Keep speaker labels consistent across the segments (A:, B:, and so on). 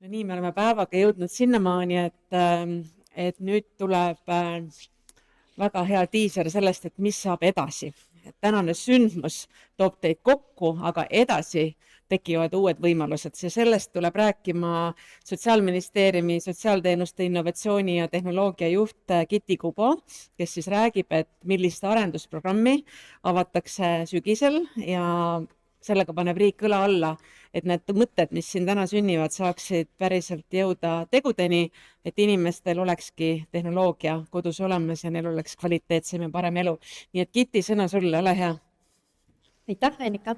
A: No nii, me oleme päevaga jõudnud sinnamaani, et nüüd tuleb väga hea diiser sellest, et mis saab edasi. Tänane sündmus toob teid kokku, aga edasi tekivad uued võimalused. Sellest tuleb rääkima Sotsiaalministeeriumi sotsiaalteenuste innovatsiooni ja tehnoloogia juht Kiti Kubo, kes siis räägib, et millist arendusprogrammi avatakse sügisel ja sellega paneb riik õla alla, et need mõtted, mis siin täna sünnivad, saaksid päriselt jõuda tegudeni, et inimestel olekski tehnoloogia kodus olemas ja neil oleks kvaliteetsem ja parem elu. Nii et Kiti, sõna sulle, ole hea.
B: Aitäh, Ennika.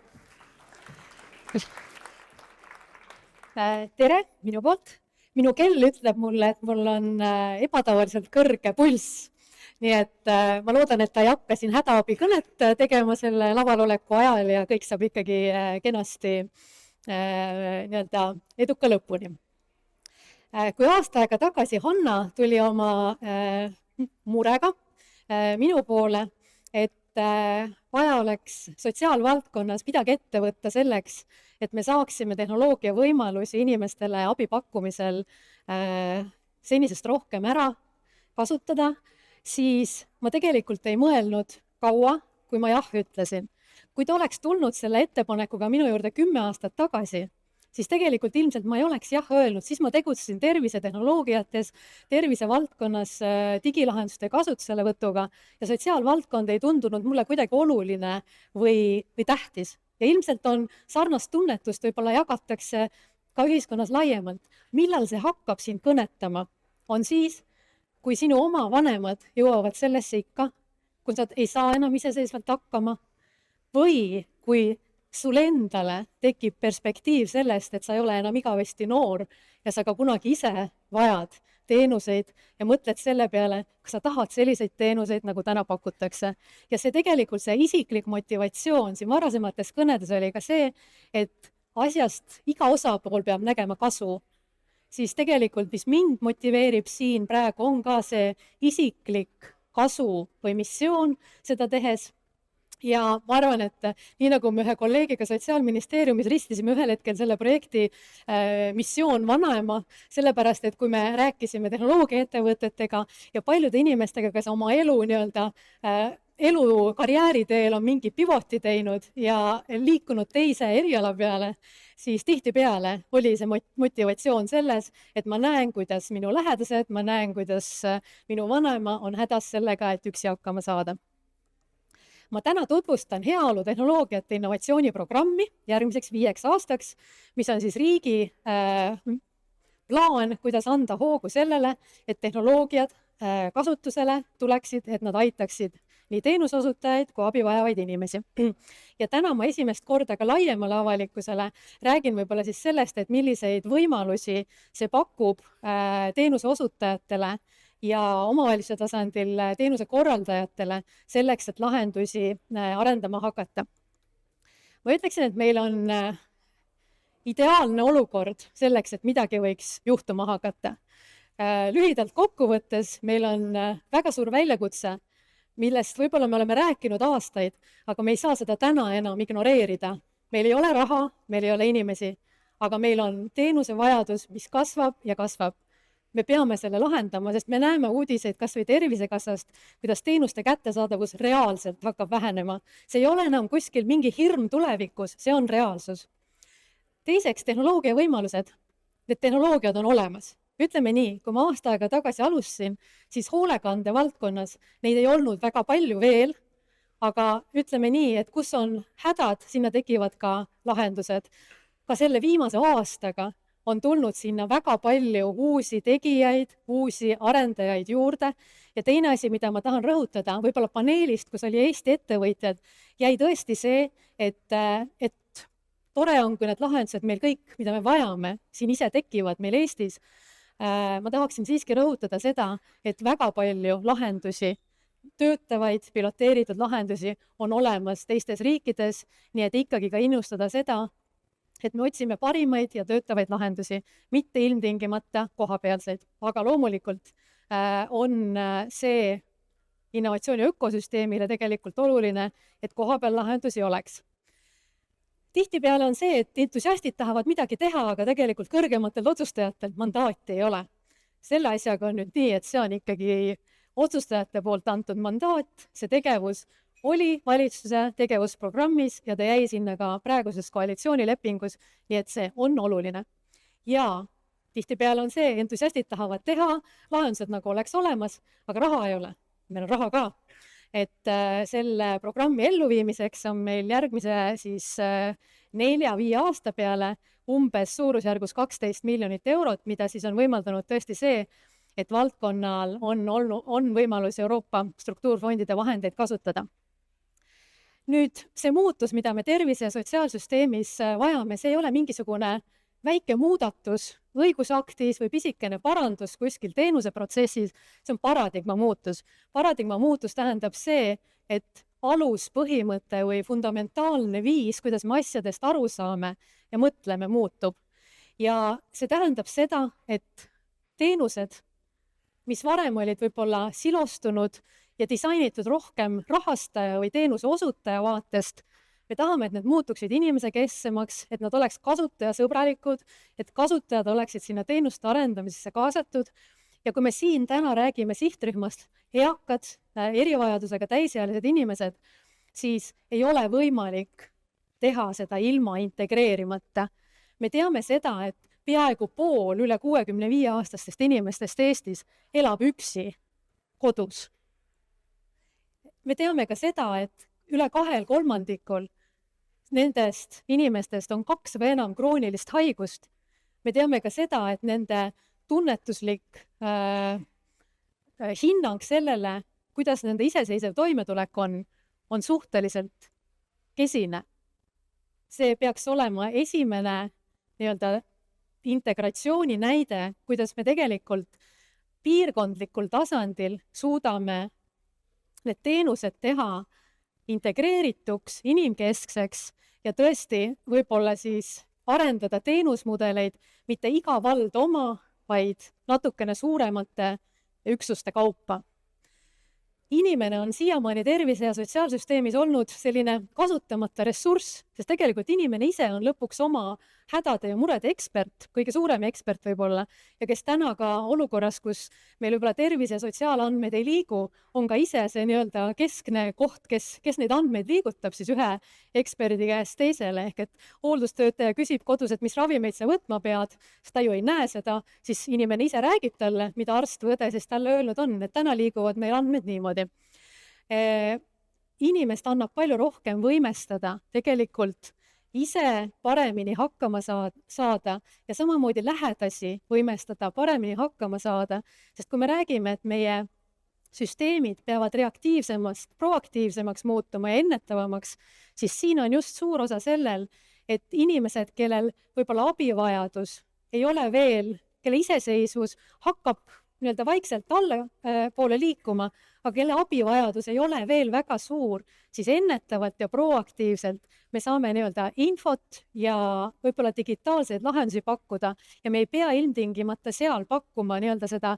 B: Tere minu poolt. Minu kell ütleb mulle, et mul on ebatavaliselt kõrge pulss. Nii et ma loodan, et ta ei hakka siin hädaabikõnet tegema selle lavaloleku ajal ja kõik saab ikkagi kenasti eduka lõpuni. Kui aasta aega tagasi Hanna tuli oma murega minu poole, et vaja oleks sotsiaalvaldkonnas midagi ette võtta selleks, et me saaksime tehnoloogia võimalusi inimestele abi pakkumisel senisest rohkem ära kasutada, siis ma tegelikult ei mõelnud kaua, kui ma jah ütlesin. Kui ta oleks tulnud selle ettepanekuga minu juurde 10 aastat tagasi, siis tegelikult ilmselt ma ei oleks jah öelnud, siis ma tegutsesin tervisetehnoloogiates, tervisevaldkonnas digilahenduste kasutuselevõtuga ja sotsiaalvaldkond ei tundunud mulle kuidagi oluline või tähtis. Ja ilmselt on sarnast tunnetust võib-olla jagatakse ka ühiskonnas laiemalt. Millal see hakkab sind kõnetama? On siis, kui sinu oma vanemad jõuavad sellesse ikka, kui sa ei saa enam iseseisvalt hakkama, või kui sul endale tekib perspektiiv sellest, et sa ei ole enam igavesti noor ja sa ka kunagi ise vajad teenuseid ja mõtled selle peale, kas sa tahad selliseid teenuseid, nagu täna pakutakse. Ja see tegelikult see isiklik motivatsioon siin varasemates kõnedes oli ka see, et asjast iga osapool peab nägema kasu. Siis tegelikult, mis mind motiveerib siin praegu, on ka see isiklik kasu või missioon seda tehes. Ja ma arvan, et nii nagu me ühe kolleegiga Sotsiaalministeeriumis ristisime ühel hetkel selle projekti missioon vanaema, sellepärast, et kui me rääkisime tehnoloogiaettevõtetega ja paljude inimestega, kes oma elu karjääriteel on mingi pivoti teinud ja liikunud teise eriala peale, siis tihtipeale oli see motivatsioon selles, et ma näen, kuidas minu lähedased, ma näen, kuidas minu vanaema on hädas sellega, et üksi hakkama saada. Ma täna tutvustan heaolu tehnoloogiate innovatsiooniprogrammi järgmiseks 5 aastaks, mis on siis riigi plaan, kuidas anda hoogu sellele, et tehnoloogiad kasutusele tuleksid, et nad aitaksid nii teenusosutajaid kui abi vajavaid inimesi. Ja täna ma esimest korda ka laiemale avalikkusele räägin võib-olla siis sellest, et milliseid võimalusi see pakub teenuse osutajatele ja omavalitsuse tasandil teenuse korraldajatele selleks, et lahendusi arendama hakata. Ma ütleksin, et meil on ideaalne olukord selleks, et midagi võiks juhtuma hakata. Lühidalt kokkuvõttes meil on väga suur väljakutse, millest võib-olla me oleme rääkinud aastaid, aga me ei saa seda täna enam ignoreerida. Meil ei ole raha, meil ei ole inimesi, aga meil on teenuse vajadus, mis kasvab ja kasvab. Me peame selle lahendama, sest me näeme uudiseid kas või Tervisekassast, kuidas teenuste kättesaadavus reaalselt hakkab vähenema. See ei ole enam kuskil mingi hirm tulevikus, see on reaalsus. Teiseks, tehnoloogia võimalused. Need tehnoloogiad on olemas. Ütleme nii, kui ma aasta aega tagasi alustasin, siis hoolekande valdkonnas neid ei olnud väga palju veel, aga ütleme nii, et kus on hädad, sinna tekivad ka lahendused. Ka selle viimase aastaga on tulnud sinna väga palju uusi tegijaid, uusi arendajaid juurde. Ja teine asi, mida ma tahan rõhutada, võib-olla paneelist, kus oli Eesti ettevõtjad, jäi tõesti see, et tore on, kui need lahendused meil kõik, mida me vajame, siin ise tekivad meil Eestis. Ma tahaksin siiski rõhutada seda, et väga palju lahendusi, töötavaid, piloteeritud lahendusi on olemas teistes riikides, nii et ikkagi ka innustada seda, et me otsime parimaid ja töötavaid lahendusi, mitte ilmtingimata kohapealseid. Aga loomulikult on see innovatsiooni ökosüsteemile tegelikult oluline, et kohapeal lahendusi oleks. Tihtipeale on see, et entusiastid tahavad midagi teha, aga tegelikult kõrgematel otsustajatel mandaati ei ole. Selle asjaga on nüüd nii, et see on ikkagi otsustajate poolt antud mandaat, see tegevus oli valitsuse tegevusprogrammis ja ta jäi sinna ka praeguses koalitsioonilepingus, nii et see on oluline. Ja tihtipeale on see, entusiastid tahavad teha, lahendused nagu oleks olemas, aga raha ei ole. Meil on raha ka. Et selle programmi elluviimiseks on meil järgmise 4-5 aasta peale umbes suurusjärgus 12 miljonit eurot, mida siis on võimaldanud tõesti see, et valdkonnal on võimalus Euroopa struktuurfondide vahendeid kasutada. Nüüd see muutus, mida me tervise- ja sotsiaalsüsteemis vajame, see ei ole mingisugune väike muudatus õigusaktis või pisikene parandus kuskil teenuseprotsessis, see on paradigma muutus. Paradigma muutus tähendab see, et aluspõhimõte või fundamentaalne viis, kuidas me asjadest aru saame ja mõtleme, muutub. Ja see tähendab seda, et teenused, mis varem olid võib-olla silostunud ja disainitud rohkem rahastaja või teenuse osutaja vaatest, me tahame, et need muutuksid inimesekesksemaks, et nad oleks kasutajasõbralikud, et kasutajad oleksid sinna teenuste arendamisesse kaasatud. Ja kui me siin täna räägime sihtrühmast eakad, erivajadusega täisealised inimesed, siis ei ole võimalik teha seda ilma integreerimata. Me teame seda, et peaaegu pool üle 65-aastastest inimestest Eestis elab üksi kodus. Me teame ka seda, et üle 2/3 nendest inimestest on 2 või enam kroonilist haigust. Me teame ka seda, et nende tunnetuslik hinnang sellele, kuidas nende iseseisev toimetulek on suhteliselt kesine. See peaks olema esimene nii-öelda integratsiooni näide, kuidas me tegelikult piirkondlikul tasandil suudame need teenused teha integreerituks, inimkeskseks ja tõesti võib-olla siis arendada teenusmudeleid mitte iga vald oma, vaid natukene suuremate üksuste kaupa. Inimene on siiamaani tervise- ja sotsiaalsüsteemis olnud selline kasutamata ressurss, sest tegelikult inimene ise on lõpuks oma hädade ja murede ekspert, kõige suurem ekspert võib-olla, ja kes täna ka olukorras, kus meil võib-olla tervise- ja sotsiaalandmeid ei liigu, on ka ise see nii-öelda keskne koht, kes neid andmeid liigutab siis ühe eksperdi käest teisele, ehk et hooldustöötaja küsib kodus, et mis ravimeid sa võtma pead, sest ta ju ei näe seda, siis inimene ise räägib talle, mida arst või õde siis talle öelnud on, et täna liiguvad meil andmed niimoodi. Inimest annab palju rohkem võimestada tegelikult ise paremini hakkama saada ja samamoodi lähedasi võimestada, paremini hakkama saada, sest kui me räägime, et meie süsteemid peavad reaktiivsemast, proaktiivsemaks muutuma ja ennetavamaks, siis siin on just suur osa sellel, et inimesed, kellel võib-olla abivajadus ei ole veel, kelle iseseisvus hakkab nii-öelda vaikselt alla poole liikuma, aga kelle abivajadus ei ole veel väga suur, siis ennetavalt ja proaktiivselt me saame nii-öelda infot ja võib-olla digitaalseid lahendusi pakkuda ja me ei pea ilmtingimata seal pakkuma nii-öelda seda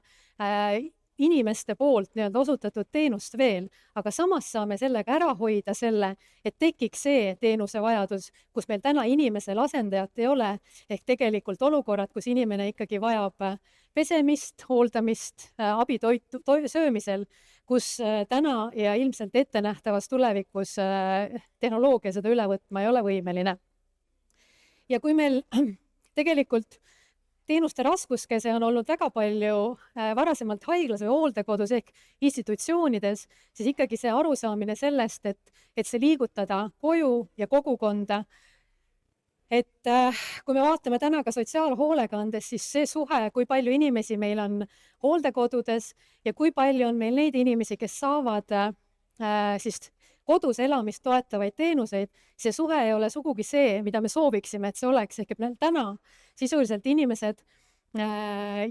B: inimeste poolt nii-öelda osutatud teenust veel, aga samas saame sellega ära hoida selle, et tekiks see teenuse vajadus, kus meil täna inimesel asendajat ei ole, ehk tegelikult olukorrad, kus inimene ikkagi vajab pesemist, hooldamist, abitoitu söömisel, kus täna ja ilmselt ettenähtavas tulevikus tehnoloogia seda üle võtma ei ole võimeline. Ja kui meil tegelikult teenuste raskuskese on olnud väga palju varasemalt haiglas või hooldekodus ehk institutsioonides, siis ikkagi see arusaamine sellest, et see liigutada koju ja kogukonda. Et kui me vaatame täna ka sotsiaalhoolekandes, siis see suhe, kui palju inimesi meil on hooldekodudes ja kui palju on meil neid inimesi, kes saavad siis kodus elamist toetavaid teenuseid, see suhe ei ole sugugi see, mida me sooviksime, et see oleks. Ehk et täna sisuliselt inimesed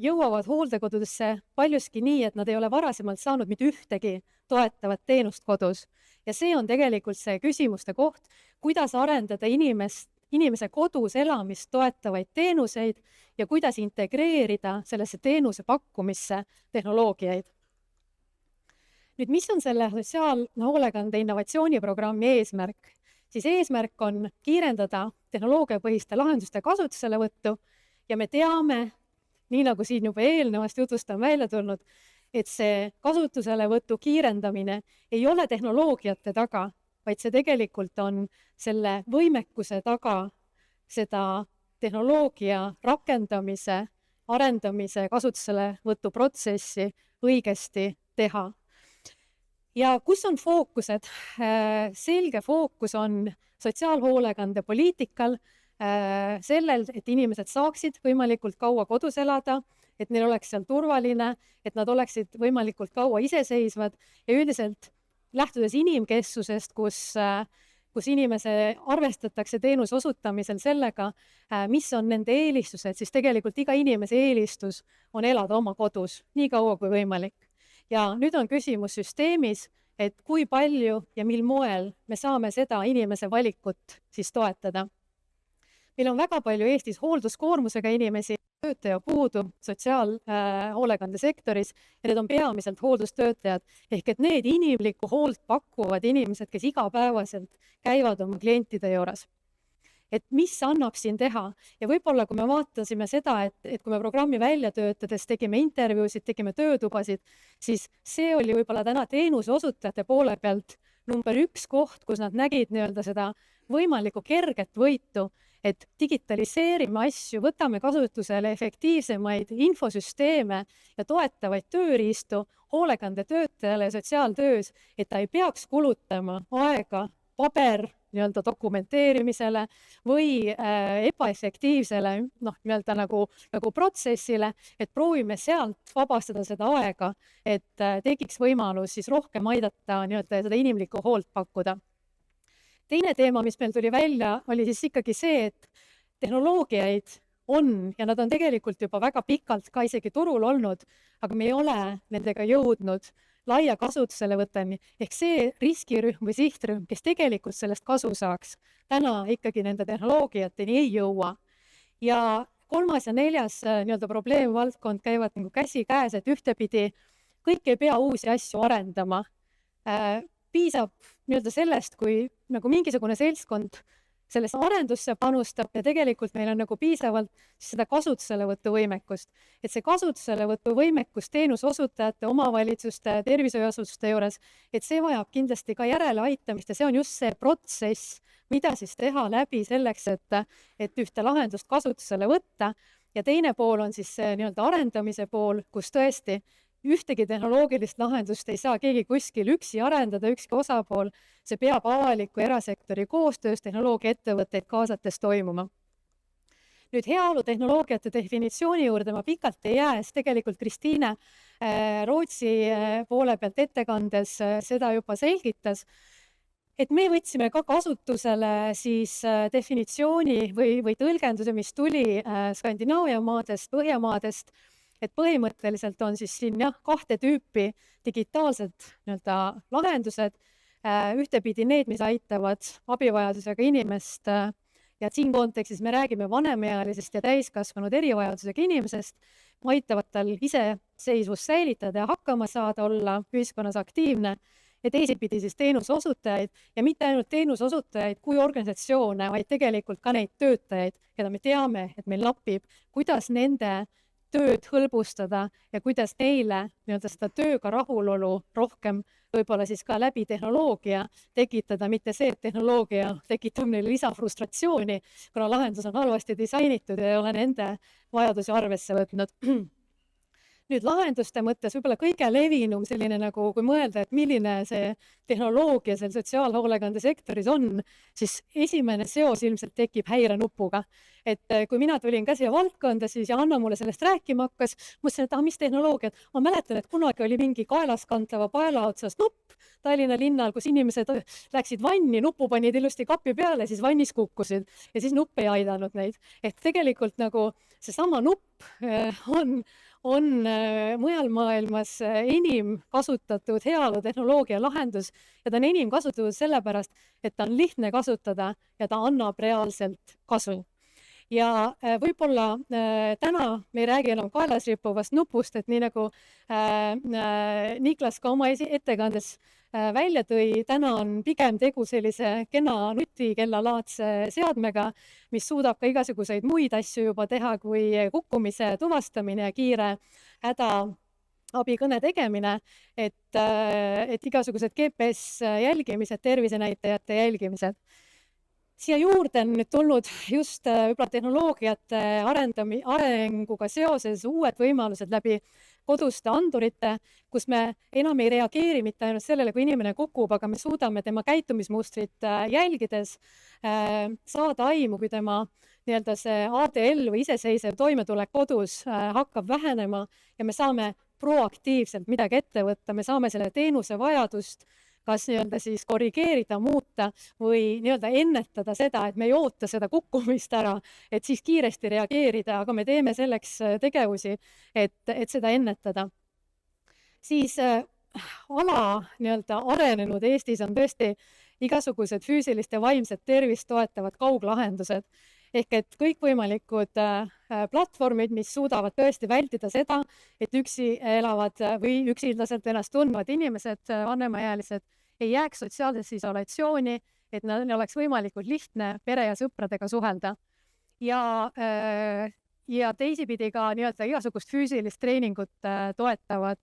B: jõuavad hooldekodudesse paljuski nii, et nad ei ole varasemalt saanud mitte ühtegi toetavat teenust kodus. Ja see on tegelikult see küsimuste koht, kuidas arendada inimese kodus elamist toetavaid teenuseid ja kuidas integreerida sellesse teenuse pakkumisse tehnoloogiaid. Nüüd, mis on selle sotsiaalhoolekande innovatsiooniprogrammi eesmärk? siis eesmärk on kiirendada tehnoloogiapõhiste lahenduste kasutuselevõttu ja me teame, nii nagu siin juba eelnevast jutust on välja tulnud, et see kasutuselevõtu kiirendamine ei ole tehnoloogiate taga, vaid see tegelikult on selle võimekuse taga seda tehnoloogia rakendamise, arendamise, kasutuselevõtu protsessi õigesti teha. Ja kus on fookused? Selge fookus on sotsiaalhoolekande poliitikal, sellel, et inimesed saaksid võimalikult kaua kodus elada, et neil oleks seal turvaline, et nad oleksid võimalikult kaua iseseisvad ja üldiselt lähtudes inimkesksusest, kus inimese arvestatakse teenuse osutamisel sellega, mis on nende eelistused, siis tegelikult iga inimese eelistus on elada oma kodus nii kaua kui võimalik. Ja nüüd on küsimus süsteemis, et kui palju ja mil moel me saame seda inimese valikut siis toetada. Meil on väga palju Eestis hoolduskoormusega inimesi, töötaja puudu sotsiaalhoolekande sektoris ja need on peamiselt hooldustöötajad ehk et need inimlikku hoolt pakkuvad inimesed, kes igapäevaselt käivad oma klientide juures. Et mis annab siin teha ja võib-olla kui me vaatasime seda, et kui me programmi välja töötades tegime intervjuusid, tegime töötubasid, siis see oli võib-olla täna teenuse osutajate poole pealt number 1 koht, kus nad nägid nii-öelda seda võimalikku kerget võitu, et digitaliseerime asju, võtame kasutusele efektiivsemaid infosüsteeme ja toetavaid tööriistu hoolekandetöötajale ja sotsiaaltöös, et ta ei peaks kulutama aega paber nii-öelda dokumenteerimisele või ebaefektiivsele nii-öelda nagu protsessile, et proovime sealt vabastada seda aega, et tekiks võimalus siis rohkem aidata nii-öelda seda inimlikku hoolt pakkuda. Teine teema, mis meil tuli välja, oli siis ikkagi see, et tehnoloogiaid on ja nad on tegelikult juba väga pikalt ka isegi turul olnud, aga me ei ole nendega jõudnud laia kasutuselevõtteni ehk see riskirühm või sihtrühm, kes tegelikult sellest kasu saaks, täna ikkagi nende tehnoloogiateni ei jõua. Ja 3. ja 4. nii-öelda probleemvaldkond käivad nagu käsikäes, et ühtepidi kõik ei pea uusi asju arendama. Piisab nii-öelda sellest, kui nagu mingisugune seltskond sellesse arendusse panustab ja tegelikult meil on nagu piisavalt seda kasutuselevõtu võimekust. Et see kasutuselevõtu võimekus teenusosutajate, omavalitsuste, tervishoiuasutuste juures, et see vajab kindlasti ka järeleaitamist ja see on just see protsess, mida siis teha läbi selleks, et ühte lahendust kasutusele võtta. Ja teine pool on siis see nii-öelda arendamise pool, kus tõesti ühtegi tehnoloogilist lahendust ei saa keegi kuskil üksi arendada, ükski osapool, see peab avaliku erasektori koostöös tehnoloogiaettevõtteid kaasates toimuma. Nüüd heaolu tehnoloogiate definitsiooni juurde ma pikalt ei jää, sest tegelikult Kristiine Rootsi poole pealt ettekandes seda juba selgitas, et me võtsime ka kasutusele siis definitsiooni või tõlgenduse, mis tuli Skandinaavia maadest, Põhjamaadest, et põhimõtteliselt on siis siin 2 tüüpi digitaalsed nii-öelda lahendused, ühtepidi need, mis aitavad abivajadusega inimest ja siin kontekstis me räägime vanemaealisest ja täiskasvanud erivajadusega inimesest, aitavad tal iseseisvust säilitada ja hakkama saada, olla ühiskonnas aktiivne ja teisipidi siis teenusosutajaid ja mitte ainult teenusosutajaid kui organisatsioone, vaid tegelikult ka neid töötajaid, keda me teame, et meil napib, kuidas nende tööd hõlbustada ja kuidas neile nii-öelda seda tööga rahulolu rohkem võib-olla siis ka läbi tehnoloogia tekitada, mitte see, et tehnoloogia tekitab neile lisafrustratsiooni, kuna lahendus on halvasti disainitud ja ei ole nende vajadusi arvesse võtnud. Nüüd lahenduste mõttes võib-olla kõige levinum selline nagu, kui mõelda, et milline see tehnoloogia seal sotsiaalhoolekande sektoris on, siis esimene seos ilmselt tekib häirenupuga. Et kui mina tulin ka siia valdkonda, siis ja Anna mulle sellest rääkima hakkas, mõtlesin, et mis tehnoloogiad. Ma mäletan, et kunagi oli mingi kaelaskantava paela otsas nupp Tallinna linnal, kus inimesed läksid vanni, nupu panid ilusti kapi peale, siis vannis kukkusid ja siis nupp ei aidanud neid. Et tegelikult nagu seesama nupp on mujal maailmas enim kasutatud heaolu tehnoloogia lahendus ja ta on enim kasutatud sellepärast, et ta on lihtne kasutada ja ta annab reaalselt kasu. Ja võib-olla täna me ei räägi enam kaelas rippuvast nupust, et nii nagu Niklas ka oma ettekandes välja tõi, täna on pigem tegu sellise kena nutikellalaadse seadmega, mis suudab ka igasuguseid muid asju juba teha kui kukkumise tuvastamine ja kiire hädaabikõne tegemine, et igasugused GPS jälgimised, tervisenäitajate jälgimised. Siia juurde on nüüd tulnud just võib-olla tehnoloogiate arenguga seoses uued võimalused läbi koduste andurite, kus me enam ei reageeri mitte ainult sellele, kui inimene kukub, aga me suudame tema käitumismustrit jälgides saada aimu, kui tema nii-öelda see ADL või iseseisev toimetulek kodus hakkab vähenema ja me saame proaktiivselt midagi ette võtta, me saame selle teenuse vajadust kas nii-öelda siis korrigeerida, muuta või nii-öelda ennetada seda, et me ei oota seda kukkumist ära, et siis kiiresti reageerida, aga me teeme selleks tegevusi, et seda ennetada. Siis ala nii-öelda arenenud Eestis on tõesti igasugused füüsilist ja vaimset tervist toetavad kauglahendused. Ehk et kõikvõimalikud platvormid, mis suudavad tõesti vältida seda, et üksi elavad või üksildaselt ennast tundvad inimesed, vanemaealised, ei jääks sotsiaalsesse isolatsiooni, et neil oleks võimalikult lihtne pere ja sõpradega suhelda. Ja teisipidi ka nii-öelda igasugust füüsilist treeningut toetavad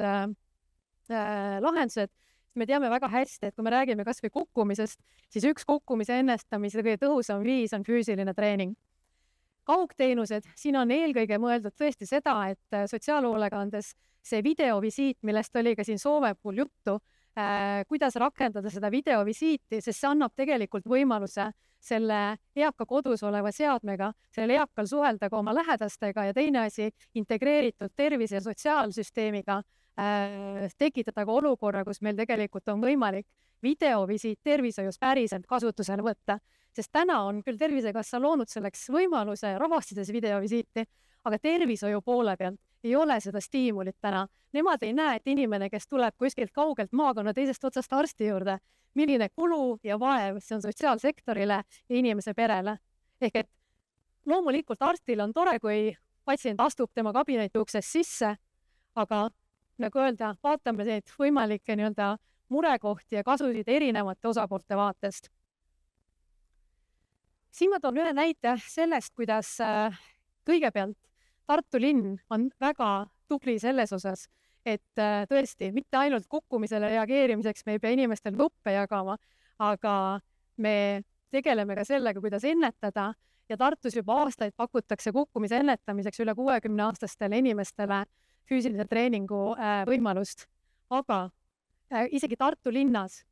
B: lahendused. Me teame väga hästi, et kui me räägime kas või kukkumisest, siis üks kukkumise ennestamise kõige tõhusam viis on füüsiline treening. Kaugteenused, siin on eelkõige mõeldud tõesti seda, et sotsiaalhoolekandes see videovisiit, millest oli ka siin Soome puhul juttu, kuidas rakendada seda videovisiiti, sest see annab tegelikult võimaluse selle eaka kodus oleva seadmega, sellel eakal suhelda ka oma lähedastega ja teine asi, integreeritud tervise- ja sotsiaalsüsteemiga tekitada ka olukorra, kus meil tegelikult on võimalik videovisiit tervishoius päriselt kasutusele võtta, sest täna on küll Tervisekassa loonud selleks võimaluse rahastades videovisiiti, aga tervishoiu poole pealt ei ole seda stiimulit täna. Nemad ei näe, et inimene, kes tuleb kuskilt kaugelt maakonna teisest otsast arsti juurde, milline kulu ja vaev see on sotsiaalsektorile ja inimese perele. Ehk et loomulikult arstil on tore, kui patsient astub tema kabineti uksest sisse, aga nagu öelda, vaatame neid võimalikke nii-öelda murekohti ja kasusid erinevate osapoolte vaatest. Siin ma toon ühe näite sellest, kuidas kõigepealt Tartu linn on väga tubli selles osas, et tõesti mitte ainult kukkumisele reageerimiseks me ei pea inimestel õppe jagama, aga me tegeleme ka sellega, kuidas ennetada ja Tartus juba aastaid pakutakse kukkumise ennetamiseks üle 60-aastastele inimestele füüsilise treeningu võimalust. Aga isegi Tartu linnas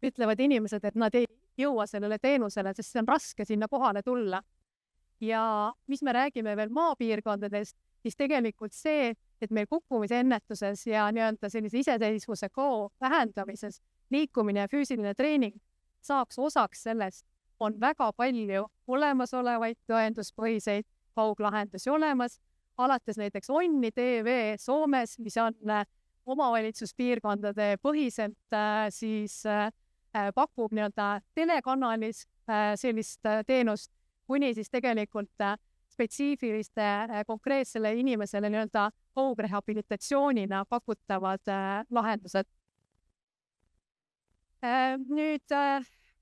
B: ütlevad inimesed, et nad ei jõua sellele teenusele, sest see on raske sinna kohale tulla. Ja mis me räägime veel maapiirkondadest, siis tegelikult see, et meil kukkumise ennetuses ja nii-öelda sellise iseseisvuse kao vähendamises liikumine ja füüsiline treening saaks osaks sellest, on väga palju olemasolevaid tõenduspõhiseid kauglahendusi olemas, alates näiteks Onni TV Soomes, mis on omavalitsuspiirkondade põhiselt siis pakub nii-öelda telekanalis sellist teenust, kuni siis tegelikult spetsiifiliste konkreetsele inimesele nii-öelda kaugrehabilitatsioonina pakutavad lahendused. Nüüd,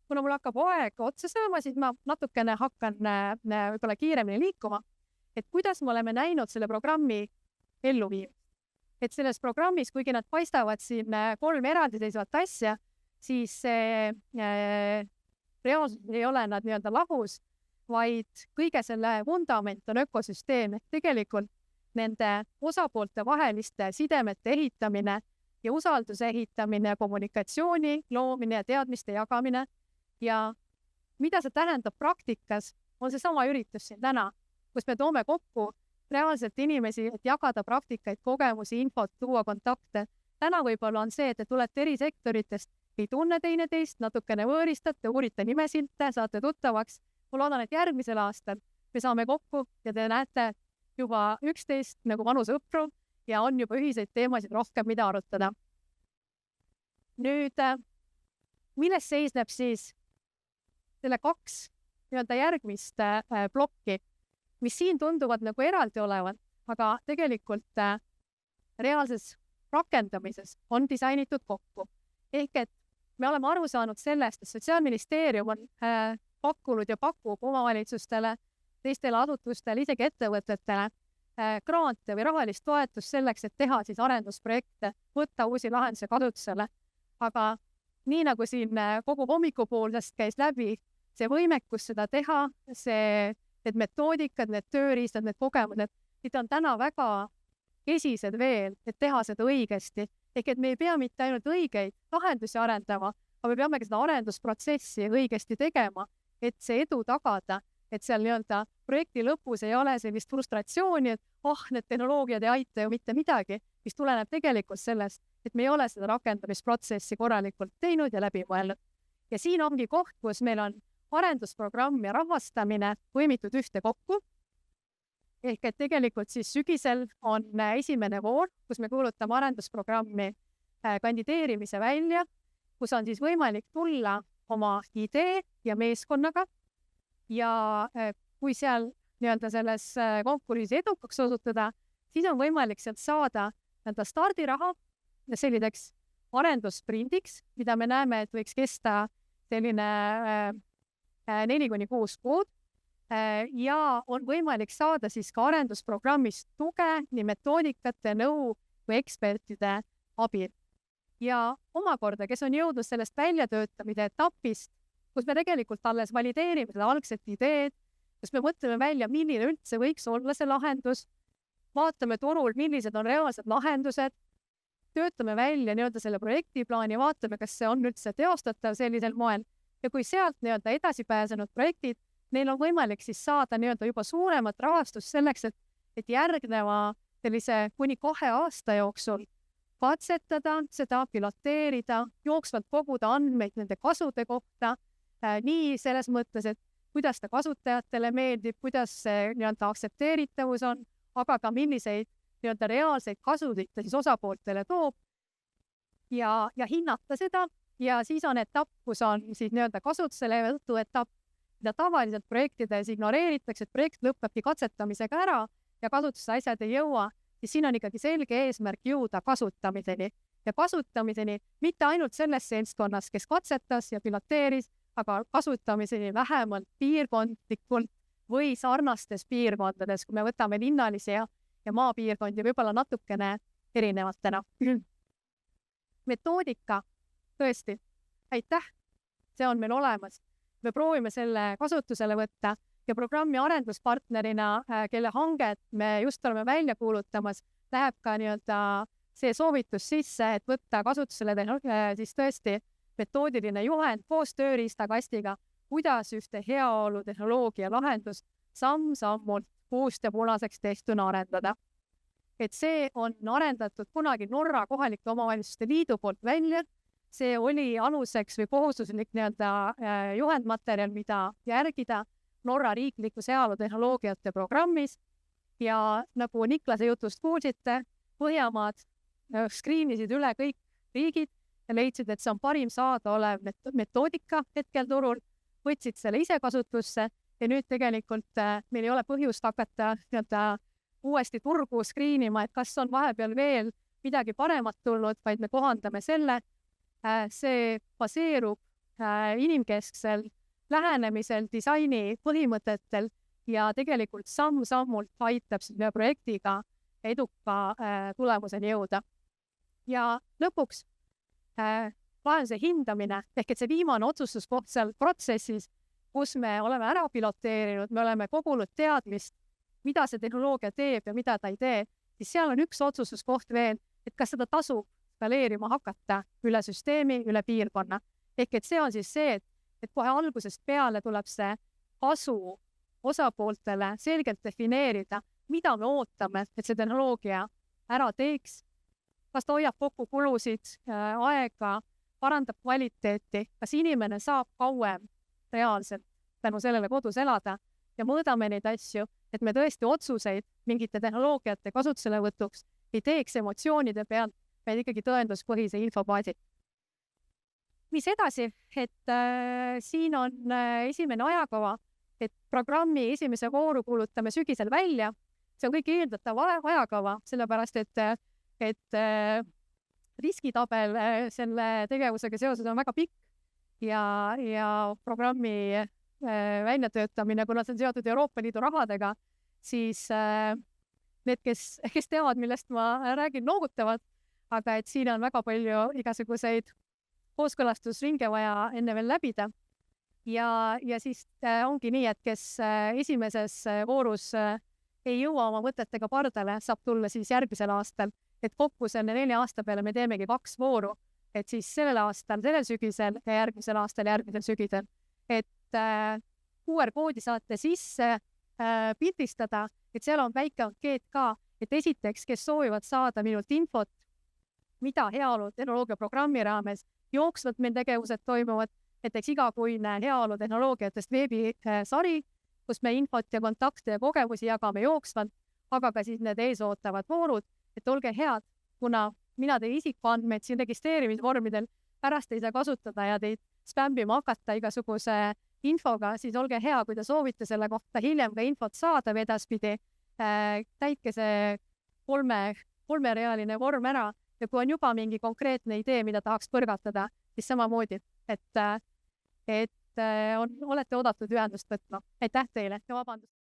B: kuna mul hakkab aeg otsa saama, siis ma natukene hakkan võib-olla kiiremini liikuma, et kuidas me oleme näinud selle programmi elluviimist. Et selles programmis, kuigi nad paistavad siin 3 eraldiseisvat asja, siis reaalselt ei ole nad nii-öelda lahus, vaid kõige selle vundament on ökosüsteem, et tegelikult nende osapoolte vaheliste sidemete ehitamine ja usalduse ehitamine, kommunikatsiooni loomine ja teadmiste jagamine. Ja mida see tähendab praktikas, on see sama üritus siin täna, kus me toome kokku reaalselt inimesi, et jagada praktikaid, kogemusi, infot, tuua kontakte. Täna võib-olla on see, et te tulete eri sektoritest, ei tunne teineteist, natukene võõristate, uurite nimesilte, saate tuttavaks. Ma loodan, et järgmisel aastal me saame kokku ja te näete juba 11 nagu vanu sõpru ja on juba ühiseid teemasid rohkem, mida arutada. Nüüd, milles seisneb siis selle 2 nii-öelda järgmist plokki, mis siin tunduvad nagu eraldi olevat, aga tegelikult reaalses rakendamises on disainitud kokku. Ehk et me oleme aru saanud sellest, et Sotsiaalministeerium on pakkunud ja pakub omavalitsustele, teistele asutustele, isegi ettevõtetele grante või rahalist toetust selleks, et teha siis arendusprojekte, võtta uusi lahendusi kasutusele. Aga nii nagu siin kogu hommikupoolsest käis läbi, see võimekus seda teha, need metoodikad, need tööriistad, need kogemused, need on täna väga kesised veel, et teha seda õigesti. Ehk et me ei pea mitte ainult õigeid lahendusi arendama, aga me peamegi seda arendusprotsessi õigesti tegema, et see edu tagada, et seal nii-öelda projekti lõpus ei ole sellist frustratsiooni, et need tehnoloogiad ei aita ju mitte midagi, mis tuleneb tegelikult sellest, et me ei ole seda rakendamisprotsessi korralikult teinud ja läbi mõelnud. Ja siin ongi koht, kus meil on arendusprogramm ja rahastamine põimitud ühte kokku. Ehk et tegelikult siis sügisel on esimene voor, kus me kuulutame arendusprogrammi kandideerimise välja, kus on siis võimalik tulla oma idee ja meeskonnaga ja kui seal nii-öelda selles konkursi edukaks osutada, siis on võimalik sealt saada stardiraha selliseks arendusprindiks, mida me näeme, et võiks kesta selline 4-6 kuud ja on võimalik saada siis ka arendusprogrammist tuge nii metoodikate, nõu või ekspertide abil. Ja omakorda, kes on jõudnud sellest väljatöötamise etapist, kus me tegelikult alles valideerime seda algset ideed, kus me mõtleme välja, milline üldse võiks olla see lahendus, vaatame turul, millised on reaalsed lahendused, töötame välja nii-öelda selle projektiplaani, vaatame, kas see on üldse teostatav sellisel moel ja kui sealt nii-öelda edasi pääsenud projektid, neil on võimalik siis saada nii-öelda juba suuremat rahastust selleks, et järgneva sellise kuni 2 aasta jooksul katsetada, seda piloteerida, jooksvalt koguda andmeid nende kasude kohta, nii selles mõttes, et kuidas ta kasutajatele meeldib, kuidas see nii-öelda aktsepteeritavus on, aga ka milliseid nii-öelda reaalseid kasusid ta siis osapooltele toob ja hinnata seda ja siis on etapp, kus on siis nii-öelda kasutusele võtu etapp, mida tavaliselt projektides ignoreeritakse, et projekt lõpebki katsetamisega ära ja kasutusse asjad ei jõua, siis siin on ikkagi selge eesmärk jõuda kasutamiseni ja kasutamiseni mitte ainult selles seltskonnas, kes katsetas ja piloteeris, aga kasutamiseni vähemalt piirkondlikult või sarnastes piirkondades, kui me võtame linnalisi ja maapiirkondi võib-olla natukene erinevatena. Metoodika, tõesti, aitäh, see on meil olemas. Me proovime selle kasutusele võtta ja programmi arenduspartnerina, kelle hanget me just oleme välja kuulutamas, läheb ka nii-öelda see soovitus sisse, et võtta kasutusele siis tõesti metoodiline juhend koos tööriistakastiga, kuidas ühte heaolu tehnoloogia lahendust samm-sammult puust ja punaseks tehtuna arendada. Et see on arendatud kunagi Norra kohalike omavalitsuste liidu poolt välja. See oli aluseks või kohustuslik nii-öelda juhendmaterjal, mida järgida Norra riiklikus heaolutehnoloogiate programmis. Ja nagu Niklase jutust kuulsite, Põhjamaad skriinisid üle kõik riigid ja leidsid, et see on parim saadaolev metoodika hetkel turul, võtsid selle ise kasutusse ja nüüd tegelikult meil ei ole põhjust hakata uuesti turgu skriinima, et kas on vahepeal veel midagi paremat tulnud, vaid me kohandame selle. See baseerub inimkesksel lähenemisel, disaini põhimõtetel ja tegelikult samm-sammult aitab selle projektiga eduka tulemuseni jõuda. Ja lõpuks lahenduse hindamine, ehk et see viimane otsustuskoht seal protsessis, kus me oleme ära piloteerinud, me oleme kogunud teadmist, mida see tehnoloogia teeb ja mida ta ei tee, siis seal on üks otsustuskoht veel, et kas seda tasub skaleerima hakata üle süsteemi, üle piirkonna. Ehk et see on siis see, et kohe algusest peale tuleb see kasu osapooltele selgelt defineerida, mida me ootame, et see tehnoloogia ära teeks, kas ta hoiab kokku kulusid, aega, parandab kvaliteeti, kas inimene saab kauem reaalselt tänu sellele kodus elada ja mõõdame neid asju, et me tõesti otsuseid mingite tehnoloogiate kasutuselevõtuks ei teeks emotsioonide pealt, vaid ikkagi tõenduspõhise infobaasid. Mis edasi, et siin on esimene ajakava, et programmi esimese vooru kuulutame sügisel välja. See on kõik eeldatav ajakava, sellepärast et riskitabel selle tegevusega seoses on väga pikk ja programmi väljatöötamine, kuna see on seotud Euroopa Liidu rahadega, siis need, kes teavad, millest ma räägin, noogutavad, aga et siin on väga palju igasuguseid kooskõlastusringe vaja enne veel läbida. Ja siis ongi nii, et kes esimeses voorus ei jõua oma mõtetega pardale, saab tulla siis järgmisel aastal. Et kokku selle 4 aasta peale me teemegi 2 vooru, et siis sellel aastal, sellel sügisel ja järgmisel aastal, järgmisel sügisel. Et QR-koodi saate sisse pildistada, et seal on väike ankeet ka, et esiteks, kes soovivad saada minult infot, mida heaolu tehnoloogia programmi raames jooksvalt meil tegevused toimuvad, näiteks igakuine heaolu tehnoloogiatest veebisari, kus me infot ja kontakte ja kogemusi jagame jooksvalt, aga ka siis need eesootavad voorud, et olge head, kuna mina teie isikuandmeid siin registreerimisvormidel pärast ei saa kasutada ja teid spämbima hakata igasuguse infoga, siis olge hea, kui te soovite selle kohta hiljem ka infot saada või edaspidi, täitke see 3-realine vorm ära ja kui on juba mingi konkreetne idee, mida tahaks põrgatada, siis samamoodi, et olete oodatud ühendust võtma. Aitäh teile ja vabandust!